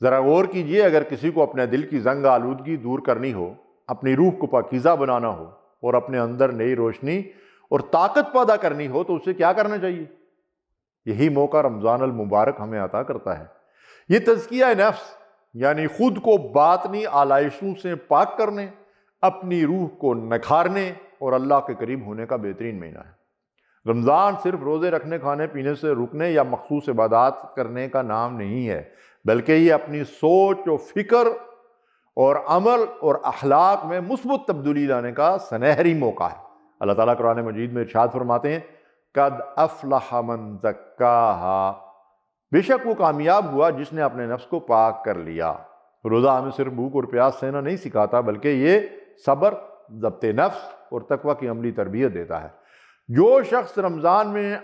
ذرا غور کیجئے، اگر کسی کو اپنے دل کی زنگ آلودگی دور کرنی ہو، اپنی روح کو پاکیزہ بنانا ہو اور اپنے اندر نئی روشنی اور طاقت پیدا کرنی ہو تو اسے کیا کرنا چاہیے؟ یہی موقع رمضان المبارک ہمیں عطا کرتا ہے۔ یہ تزکیہ نفس یعنی خود کو باطنی آلائشوں سے پاک کرنے، اپنی روح کو نکھارنے اور اللہ کے قریب ہونے کا بہترین مہینہ ہے۔ رمضان صرف روزے رکھنے، کھانے پینے سے رکنے یا مخصوص عبادات کرنے کا نام نہیں ہے، بلکہ یہ اپنی سوچ و فکر اور عمل اور اخلاق میں مثبت تبدیلی لانے کا سنہری موقع ہے۔ اللہ تعالیٰ قرآن مجید میں ارشاد فرماتے ہیں قد افلح من زکاہا، بے شک وہ کامیاب ہوا جس نے اپنے نفس کو پاک کر لیا۔ روزہ ہمیں صرف بھوک اور پیاس سہنا نہیں سکھاتا، بلکہ یہ صبر، ضبط نفس اور تقوی کی عملی تربیت دیتا ہے۔ جو شخص رمضان میں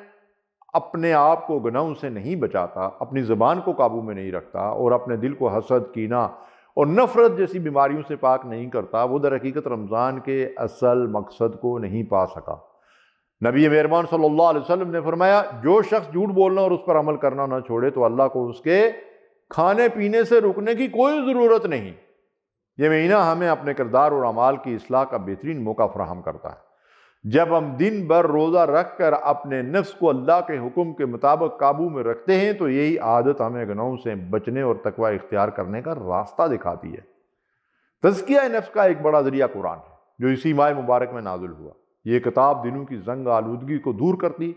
اپنے آپ کو گناہوں سے نہیں بچاتا، اپنی زبان کو قابو میں نہیں رکھتا اور اپنے دل کو حسد، کینہ اور نفرت جیسی بیماریوں سے پاک نہیں کرتا، وہ در حقیقت رمضان کے اصل مقصد کو نہیں پا سکا۔ نبی مہربان صلی اللہ علیہ وسلم نے فرمایا جو شخص جھوٹ بولنا اور اس پر عمل کرنا نہ چھوڑے تو اللہ کو اس کے کھانے پینے سے رکنے کی کوئی ضرورت نہیں۔ یہ مہینہ ہمیں اپنے کردار اور اعمال کی اصلاح کا بہترین موقع فراہم کرتا ہے۔ جب ہم دن بھر روزہ رکھ کر اپنے نفس کو اللہ کے حکم کے مطابق قابو میں رکھتے ہیں تو یہی عادت ہمیں گناہوں سے بچنے اور تقوی اختیار کرنے کا راستہ دکھاتی ہے۔ تزکیہ نفس کا ایک بڑا ذریعہ قرآن ہے جو اسی ماہ مبارک میں نازل ہوا۔ یہ کتاب دلوں کی زنگ آلودگی کو دور کرتی،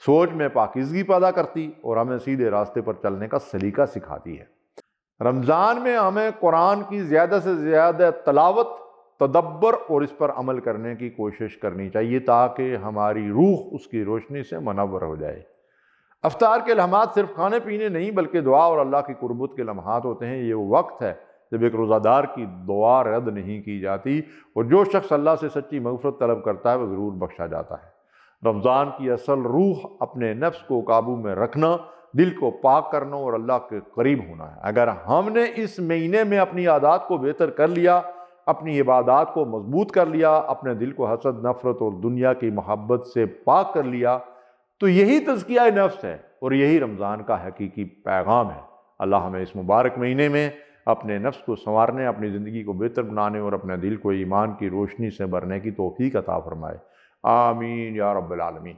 سوچ میں پاکیزگی پیدا کرتی اور ہمیں سیدھے راستے پر چلنے کا سلیقہ سکھاتی ہے۔ رمضان میں ہمیں قرآن کی زیادہ سے زیادہ تلاوت، تدبر اور اس پر عمل کرنے کی کوشش کرنی چاہیے تاکہ ہماری روح اس کی روشنی سے منور ہو جائے۔ افطار کے لمحات صرف کھانے پینے نہیں بلکہ دعا اور اللہ کی قربت کے لمحات ہوتے ہیں۔ یہ وہ وقت ہے جب ایک روزہ دار کی دعا رد نہیں کی جاتی اور جو شخص اللہ سے سچی مغفرت طلب کرتا ہے وہ ضرور بخشا جاتا ہے۔ رمضان کی اصل روح اپنے نفس کو قابو میں رکھنا، دل کو پاک کرنا اور اللہ کے قریب ہونا ہے۔ اگر ہم نے اس مہینے میں اپنی عادات کو بہتر کر لیا، اپنی عبادات کو مضبوط کر لیا، اپنے دل کو حسد، نفرت اور دنیا کی محبت سے پاک کر لیا تو یہی تزکیہ نفس ہے اور یہی رمضان کا حقیقی پیغام ہے۔ اللہ ہمیں اس مبارک مہینے میں اپنے نفس کو سنوارنے، اپنی زندگی کو بہتر بنانے اور اپنے دل کو ایمان کی روشنی سے بھرنے کی توفیق عطا فرمائے۔ آمین یا رب العالمین۔